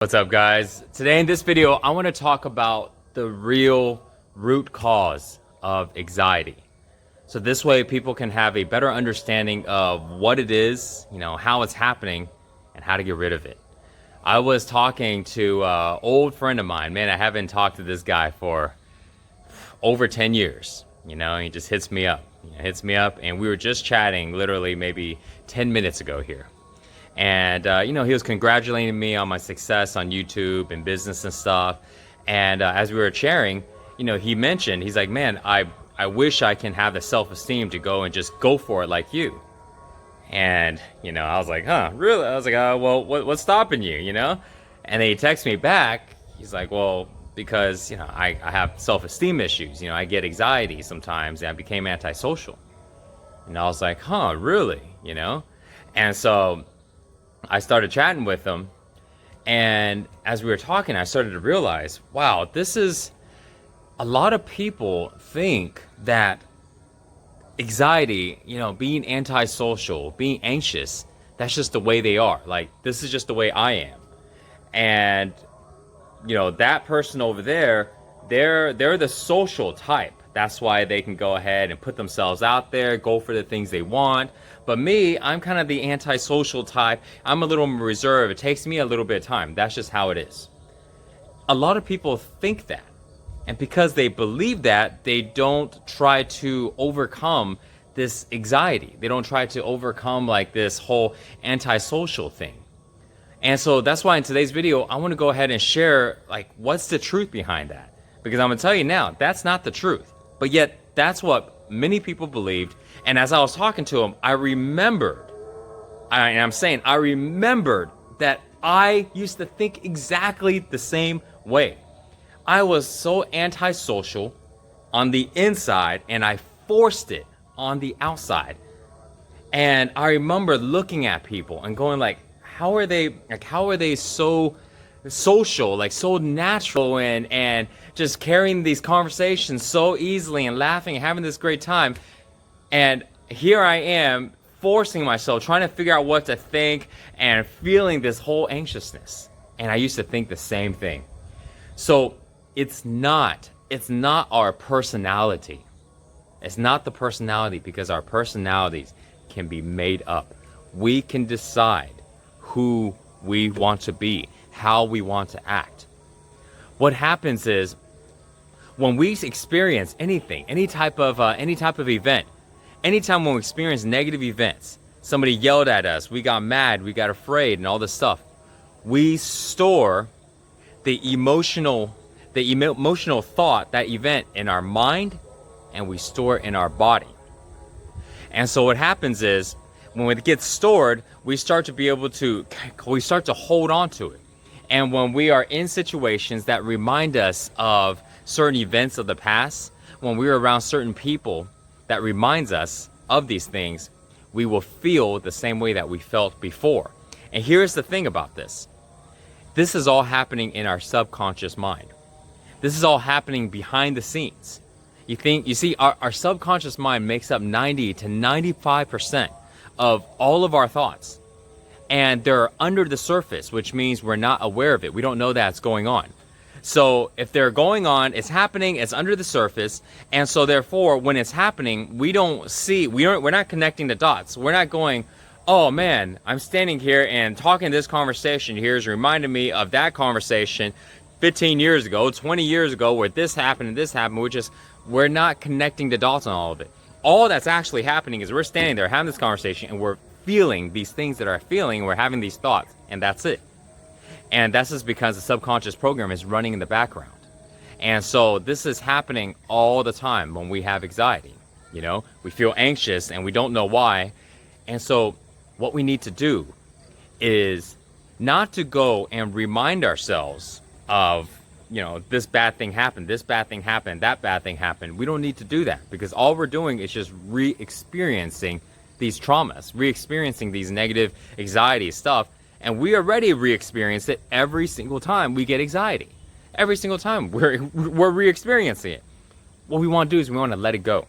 What's up, guys? Today in this video, I want to talk about the real root cause of anxiety. So this way people can have a better understanding of what it is, how it's happening, and how to get rid of it. I was talking to an old friend of mine. Man, I haven't talked to this guy for over 10 years. He just hits me up. And we were just chatting literally maybe 10 minutes ago here. And, he was congratulating me on my success on YouTube and business and stuff. And as we were sharing, he mentioned, he's like, man, I wish I can have the self-esteem to go and just go for it like you. And, I was like, huh, really? I was like, well, what's stopping you, And then he texts me back. He's like, well, because, I have self-esteem issues. I get anxiety sometimes, and I became antisocial. And I was like, huh, really? And so I started chatting with him, and as we were talking, I started to realize, wow, this is a lot of people think that anxiety, being antisocial, being anxious, that's just the way they are. Like, this is just the way I am. And, that person over there, they're the social type. That's why they can go ahead and put themselves out there, go for the things they want. But me, I'm kind of the antisocial type. I'm a little reserved. It takes me a little bit of time. That's just how it is. A lot of people think that. And because they believe that, they don't try to overcome this anxiety. They don't try to overcome like this whole antisocial thing. And so that's why in today's video, I want to go ahead and share like what's the truth behind that. Because I'm going to tell you now, that's not the truth. But yet, that's what many people believed. And as I was talking to him, I remembered that I used to think exactly the same way. I was so antisocial on the inside, and I forced it on the outside. And I remember looking at people and going like, how are they so social, like so natural, and just carrying these conversations so easily and laughing and having this great time. And here I am forcing myself, trying to figure out what to think and feeling this whole anxiousness. And I used to think the same thing. So it's not our personality. It's not the personality, because our personalities can be made up. We can decide who we want to be, how we want to act. What happens is when we experience anything, any type of event, anytime when we experience negative events, somebody yelled at us, we got mad, we got afraid, and all this stuff, we store the emotional thought, that event, in our mind, and we store it in our body. And so what happens is when it gets stored, we start to hold on to it. And when we are in situations that remind us of certain events of the past, when we're around certain people that reminds us of these things, we will feel the same way that we felt before. And here's the thing about this. This is all happening in our subconscious mind. This is all happening behind the scenes. You see, our subconscious mind makes up 90 to 95% of all of our thoughts. And they're under the surface, which means we're not aware of it. We don't know that's going on. So if they're going on, it's happening, it's under the surface. And so therefore, when it's happening, we're not connecting the dots. We're not going, oh man, I'm standing here and talking this conversation here is reminding me of that conversation 15 years ago, 20 years ago, where this happened and this happened. We're not connecting the dots on all of it. All that's actually happening is we're standing there having this conversation, and we're feeling these things that are feeling, we're having these thoughts, and that's it. And that's just because the subconscious program is running in the background. And so this is happening all the time when we have anxiety. We feel anxious and we don't know why. And so what we need to do is not to go and remind ourselves of, this bad thing happened, that bad thing happened. We don't need to do that, because all we're doing is just re-experiencing these traumas, re-experiencing these negative anxiety stuff. And we already re-experience it every single time we get anxiety. Every single time we're re-experiencing it. What we want to do is we want to let it go.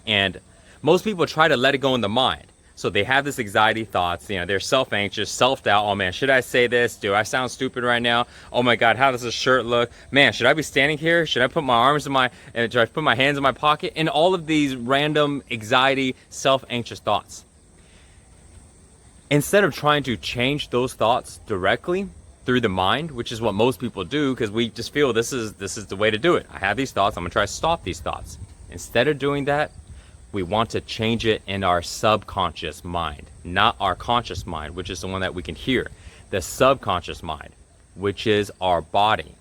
And most people try to let it go in the mind. So they have this anxiety thoughts, they're self-anxious, self-doubt. Oh man, should I say this? Do I sound stupid right now? Oh my God, how does this shirt look? Man, should I be standing here? Should I put my arms should I put my hands in my pocket? And all of these random anxiety, self-anxious thoughts. Instead of trying to change those thoughts directly through the mind, which is what most people do, because we just feel this is the way to do it. I have these thoughts, I'm gonna try to stop these thoughts. Instead of doing that, we want to change it in our subconscious mind, not our conscious mind, which is the one that we can hear. The subconscious mind, which is our body.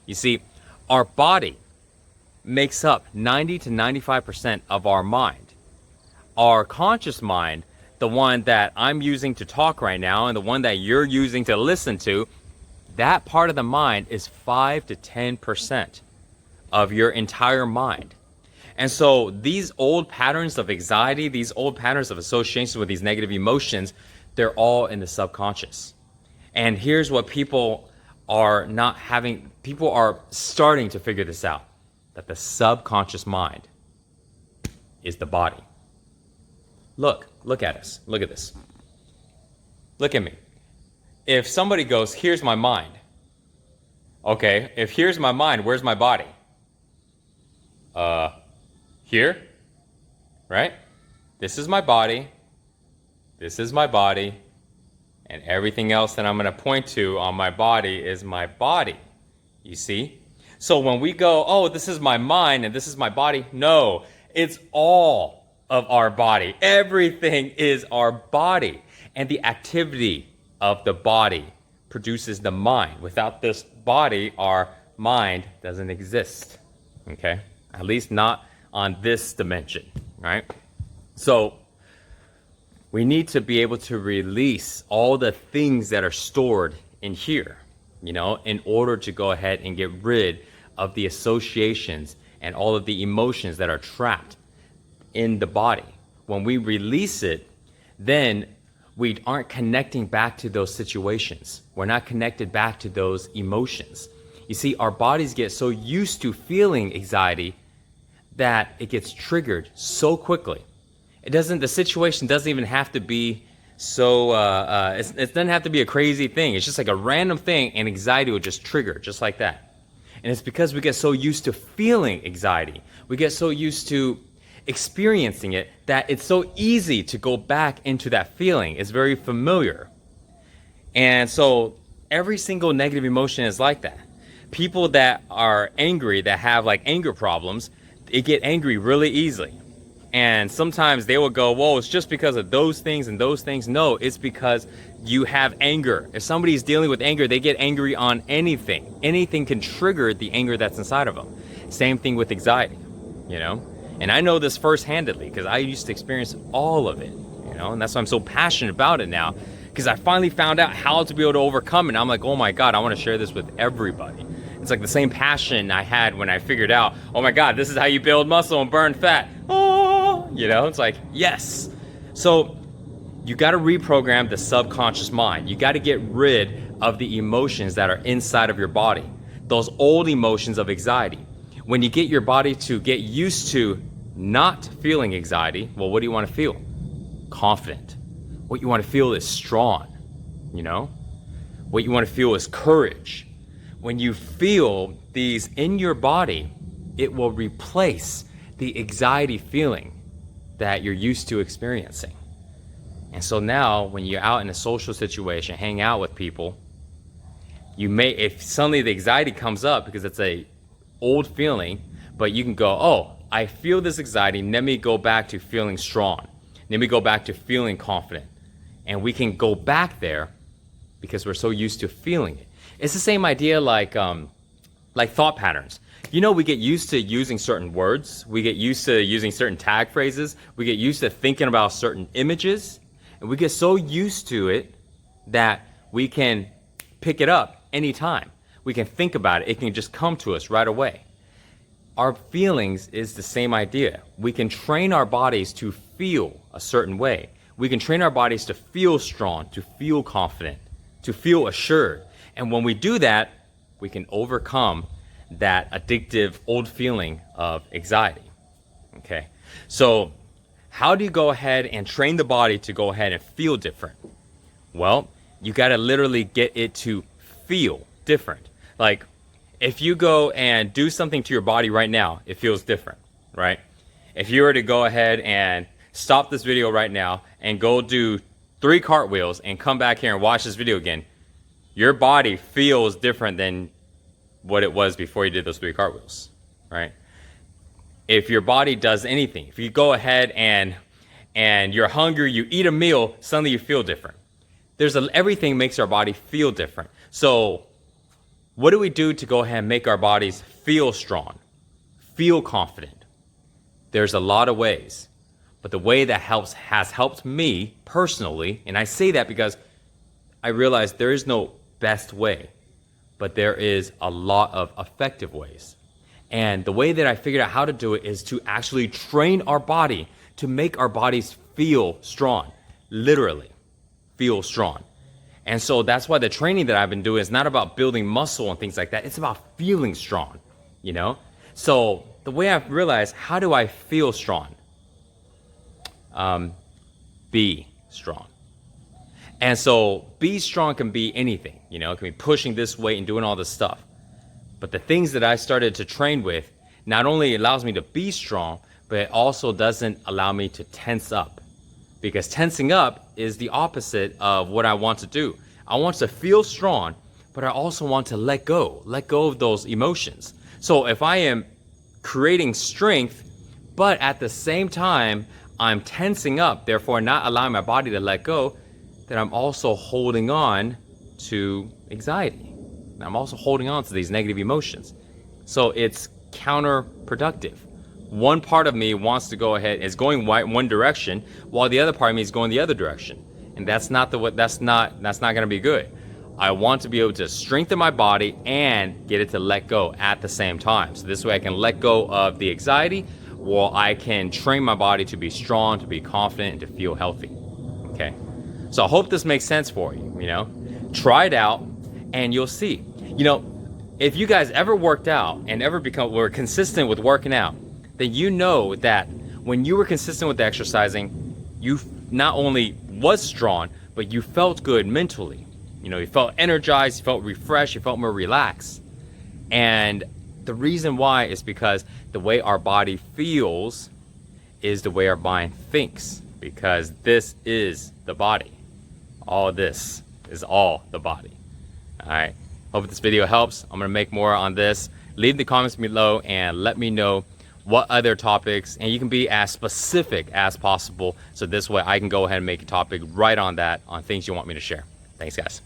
You see, our body makes up 90 to 95% of our mind. Our conscious mind, the one that I'm using to talk right now and the one that you're using to listen to, that part of the mind is 5 to 10% of your entire mind. And so these old patterns of anxiety, these old patterns of association with these negative emotions, they're all in the subconscious. And here's what people are starting to figure this out, that the subconscious mind is the body. Look at us. Look at this. Look at me. If somebody goes, here's my mind. Okay, if here's my mind, where's my body? Here, right? This is my body. This is my body. And everything else that I'm going to point to on my body is my body. You see? So when we go, oh, this is my mind and this is my body. No, it's all of our body. Everything is our body. And the activity of the body produces the mind. Without this body, our mind doesn't exist. Okay? At least not on this dimension, right? So we need to be able to release all the things that are stored in here, in order to go ahead and get rid of the associations and all of the emotions that are trapped in the body. When we release it, then we aren't connecting back to those situations. We're not connected back to those emotions. You see, our bodies get so used to feeling anxiety that it gets triggered so quickly. The situation doesn't even have to be so, it doesn't have to be a crazy thing. It's just like a random thing and anxiety will just trigger just like that. And it's because we get so used to feeling anxiety. We get so used to experiencing it that it's so easy to go back into that feeling. It's very familiar. And so every single negative emotion is like that. People that are angry, that have like anger problems, they get angry really easily. And sometimes they will go, whoa, it's just because of those things and those things. No, it's because you have anger. If somebody's dealing with anger, they get angry on anything. Anything can trigger the anger that's inside of them. Same thing with anxiety, And I know this first-handedly because I used to experience all of it, And that's why I'm so passionate about it now, because I finally found out how to be able to overcome it. And I'm like, oh my God, I want to share this with everybody. It's like the same passion I had when I figured out, oh my God, this is how you build muscle and burn fat. Oh, it's like, yes. So you got to reprogram the subconscious mind. You got to get rid of the emotions that are inside of your body, those old emotions of anxiety. When you get your body to get used to not feeling anxiety, well, what do you want to feel? Confident. What you want to feel is strong, What you want to feel is courage. When you feel these in your body, it will replace the anxiety feeling that you're used to experiencing. And so now when you're out in a social situation, hang out with people, if suddenly the anxiety comes up because it's a old feeling, but you can go, oh, I feel this anxiety, let me go back to feeling strong. Let me go back to feeling confident. And we can go back there because we're so used to feeling it. It's the same idea like thought patterns. We get used to using certain words. We get used to using certain tag phrases. We get used to thinking about certain images. And we get so used to it that we can pick it up anytime. We can think about it. It can just come to us right away. Our feelings is the same idea. We can train our bodies to feel a certain way. We can train our bodies to feel strong, to feel confident, to feel assured. And when we do that, we can overcome that addictive old feeling of anxiety. Okay? So how do you go ahead and train the body to go ahead and feel different? Well, you got to literally get it to feel different. Like if you go and do something to your body right now, it feels different, right? If you were to go ahead and stop this video right now and go do 3 cartwheels and come back here and watch this video again, your body feels different than what it was before you did those 3 cartwheels, right? If your body does anything, if you go ahead and you're hungry, you eat a meal, suddenly you feel different. Everything makes our body feel different. So what do we do to go ahead and make our bodies feel strong, feel confident? There's a lot of ways, but the way that has helped me personally, and I say that because I realize there is no best way, but there is a lot of effective ways. And the way that I figured out how to do it is to actually train our body to make our bodies feel strong, literally feel strong. And so that's why the training that I've been doing is not about building muscle and things like that. It's about feeling strong, you know? So the way I've realized, how do I feel strong? Be strong. And so be strong can be anything, you know, it can be pushing this weight and doing all this stuff. But the things that I started to train with not only allows me to be strong, but it also doesn't allow me to tense up. Because tensing up is the opposite of what I want to do. I want to feel strong, but I also want to let go of those emotions. So if I am creating strength, but at the same time, I'm tensing up, therefore not allowing my body to let go, then I'm also holding on to anxiety. I'm also holding on to these negative emotions. So it's counterproductive. One part of me wants to go ahead, is going one direction, while the other part of me is going the other direction. And that's not going to be good. I want to be able to strengthen my body and get it to let go at the same time. So this way I can let go of the anxiety, while I can train my body to be strong, to be confident, and to feel healthy. Okay. So I hope this makes sense for you, you know. Try it out and you'll see. You know, if you guys ever worked out and were consistent with working out, then you know that when you were consistent with the exercising, you not only was strong, but you felt good mentally. You know, you felt energized, you felt refreshed, you felt more relaxed. And the reason why is because the way our body feels is the way our mind thinks, because this is the body. All this is all the body. All right. Hope this video helps. I'm going to make more on this. Leave the comments below and let me know what other topics, and you can be as specific as possible. So this way I can go ahead and make a topic right on that, on things you want me to share. Thanks, guys.